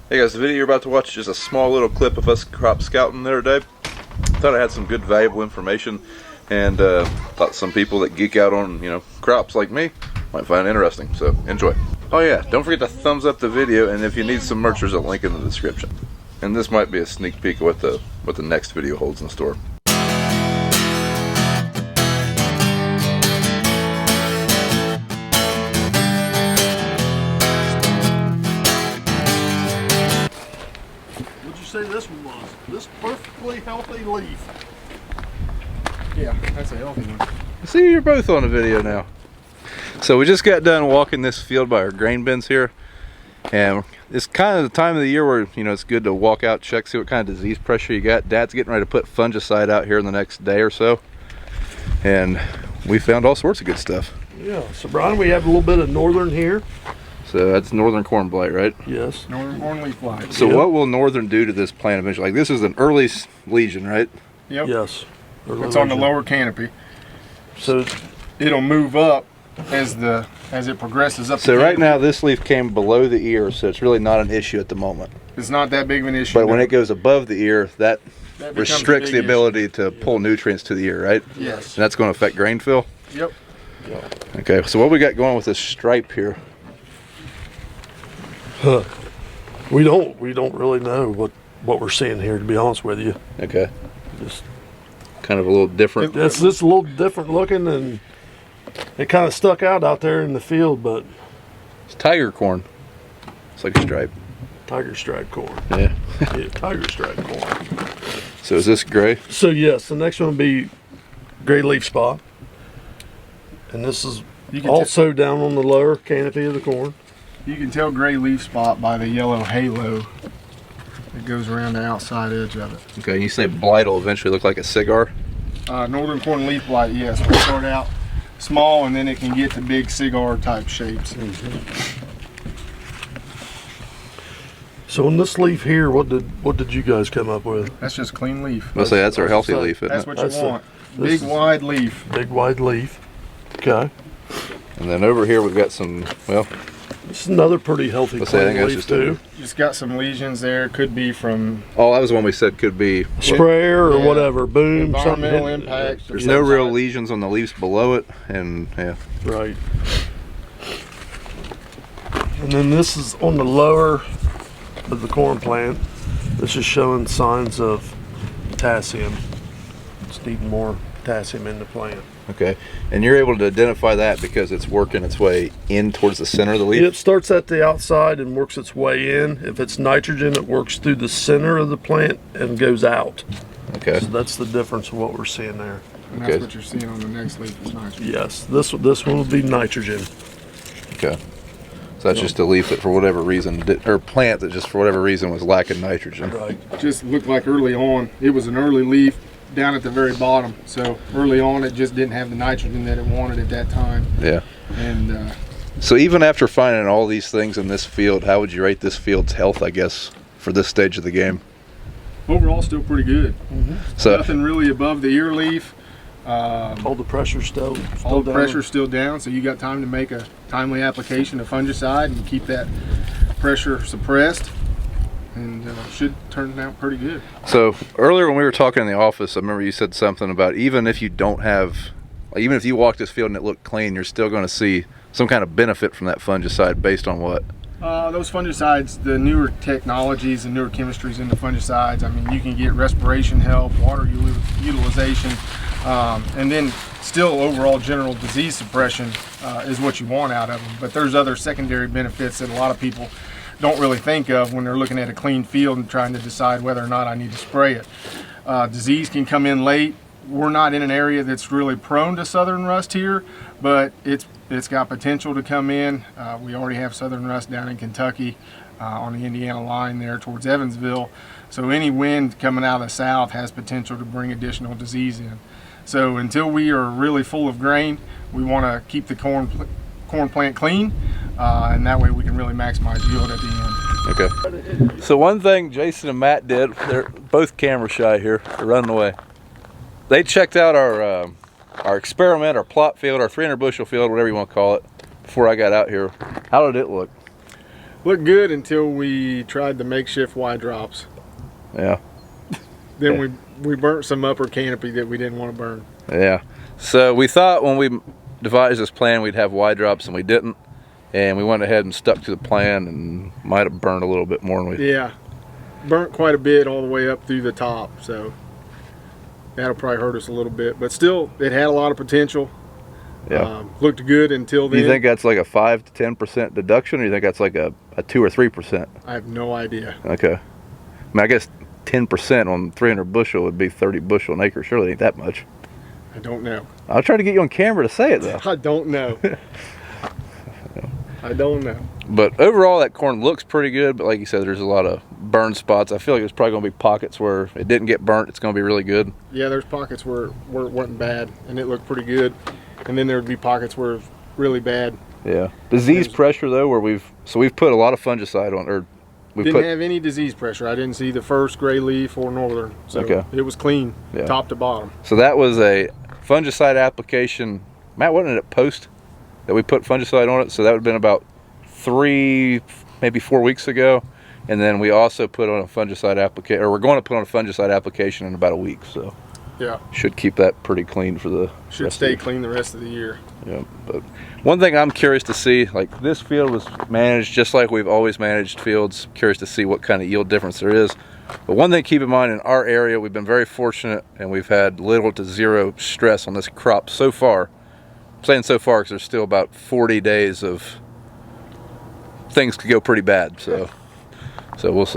Hey guys, the video you're about to watch is just a small little clip of us crop scouting the other day. Thought I had some good valuable information, and thought some people that geek out on, crops like me might find it interesting, so enjoy. Oh yeah, don't forget to thumbs up the video, and if you need some merch, there's a link in the description. And this might be a sneak peek of what the next video holds in store. Say this one was this perfectly healthy leaf. Yeah, that's a healthy one. See, you're both on the video now. So we just got done walking this field by our grain bins here, and it's kind of the time of the year where it's good to walk out, check, see what kind of disease pressure you got. Dad's getting ready to put fungicide out here in the next day or so, and we found all sorts of good stuff. Yeah, so Brian, we have a little bit of northern here. So that's northern corn blight, right? Yes. Northern corn leaf blight. So what will northern do to this plant eventually? Like, this is an early lesion, right? Yep. Yes. It's on the lower canopy. So it'll move up as it progresses up. So right now this leaf came below the ear, so it's really not an issue at the moment. It's not that big of an issue. But when it goes above the ear, that restricts the ability issue to pull nutrients to the ear, right? Yes. And that's going to affect grain fill? Yep. Okay, so what we got going with this stripe here? we don't really know what we're seeing here, to be honest with you. Okay. Just kind of a little different. It's just a little different looking, and it kind of stuck out there in the field, but it's tiger corn. It's like a stripe. Tiger stripe corn. Yeah. Yeah, tiger stripe corn. So is this gray? So yes, the next one will be gray leaf spot, and this is also down on the lower canopy of the corn. You can tell gray leaf spot by the yellow halo that goes around the outside edge of it. Okay, and you say blight will eventually look like a cigar? Northern corn leaf blight, yes. We'll start out small, and then it can get to big cigar type shapes. Mm-hmm. So on this leaf here, what did you guys come up with? That's just clean leaf. Let's say that's our healthy leaf, isn't that's it? what you want. Big wide leaf. Big wide leaf. Okay. And then over here we've got some, well, it's another pretty healthy clean leaf too. It's got some lesions there. Could be from. Oh, that was one we said could be sprayer or whatever. Boom. Environmental impact. There's no real lesions on the leaves below it, and yeah. Right. And then this is on the lower of the corn plant. This is showing signs of potassium. It's needing more potassium in the plant. Okay, and you're able to identify that because it's working its way in towards the center of the leaf? It starts at the outside and works its way in. If it's nitrogen, it works through the center of the plant and goes out. Okay. So that's the difference of what we're seeing there. And that's what you're seeing on the next leaf is nitrogen. Yes, this one will be nitrogen. Okay. So that's just a leaf that for whatever reason, or plant that just for whatever reason was lacking nitrogen. Right. Just looked like early on, it was an early leaf down at the very bottom. So early on, it just didn't have the nitrogen that it wanted at that time. Yeah. And so even after finding all these things in this field, how would you rate this field's health, I guess, for this stage of the game? Overall, still pretty good. Mm-hmm. So nothing really above the ear leaf. All the pressure's still all the down. pressure's still down, so you got time to make a timely application of fungicide and keep that pressure suppressed, and should turn out pretty good. So earlier when we were talking in the office, I remember you said something about even if you walk this field and it looked clean, you're still going to see some kind of benefit from that fungicide based on what? Those fungicides, the newer technologies and newer chemistries in the fungicides, I mean, you can get respiration help, water utilization, and then still overall general disease suppression is what you want out of them. But there's other secondary benefits that a lot of people don't really think of when they're looking at a clean field and trying to decide whether or not I need to spray it. Disease can come in late. We're not in an area that's really prone to southern rust here, but it's got potential to come in. We already have southern rust down in Kentucky on the Indiana line there towards Evansville. So any wind coming out of the south has potential to bring additional disease in. So until we are really full of grain, we want to keep the corn plant clean, and that way we can really maximize yield at the end. Okay. So one thing Jason and Matt did, they're both camera shy here, they're running away. They checked out our experiment, our plot field, our 300 bushel field, whatever you want to call it, before I got out here. How did it look? Looked good until we tried the makeshift Y drops. Yeah. Then we burnt some upper canopy that we didn't want to burn. Yeah. So we thought when we devised this plan we'd have Y drops, and we didn't. And we went ahead and stuck to the plan, and might have burned a little bit more than we. Yeah, burnt quite a bit all the way up through the top. So that'll probably hurt us a little bit. But still, it had a lot of potential. Yeah. Looked good until then. Do you think that's like a 5 to 10% deduction, or do you think that's like a 2 or 3%? I have no idea. Okay. I mean, I guess 10% on 300 bushel would be 30 bushel an acre. Surely ain't that much. I don't know. I'll try to get you on camera to say it though. I don't know. I don't know. But overall, that corn looks pretty good. But like you said, there's a lot of burn spots. I feel like there's probably going to be pockets where it didn't get burnt. It's going to be really good. Yeah, there's pockets where it wasn't bad, and it looked pretty good. And then there would be pockets where it was really bad. Yeah. Disease pressure though, where we've put a lot of fungicide on, or we didn't have any disease pressure. I didn't see the first gray leaf or northern. So okay. It was clean, yeah. top to bottom. So that was a fungicide application. Matt, wasn't it at post that we put fungicide on it? So that would have been about 3, maybe 4 weeks ago. And then we also put on a fungicide application, or we're going to put on a fungicide application in about a week. So yeah, should keep that pretty clean for the should stay clean the rest of the year. Yeah, but one thing I'm curious to see, like this field was managed just like we've always managed fields. Curious to see what kind of yield difference there is. But one thing to keep in mind, in our area, we've been very fortunate and we've had little to zero stress on this crop so far. I'm saying so far because there's still about 40 days of things could go pretty bad. So we'll see.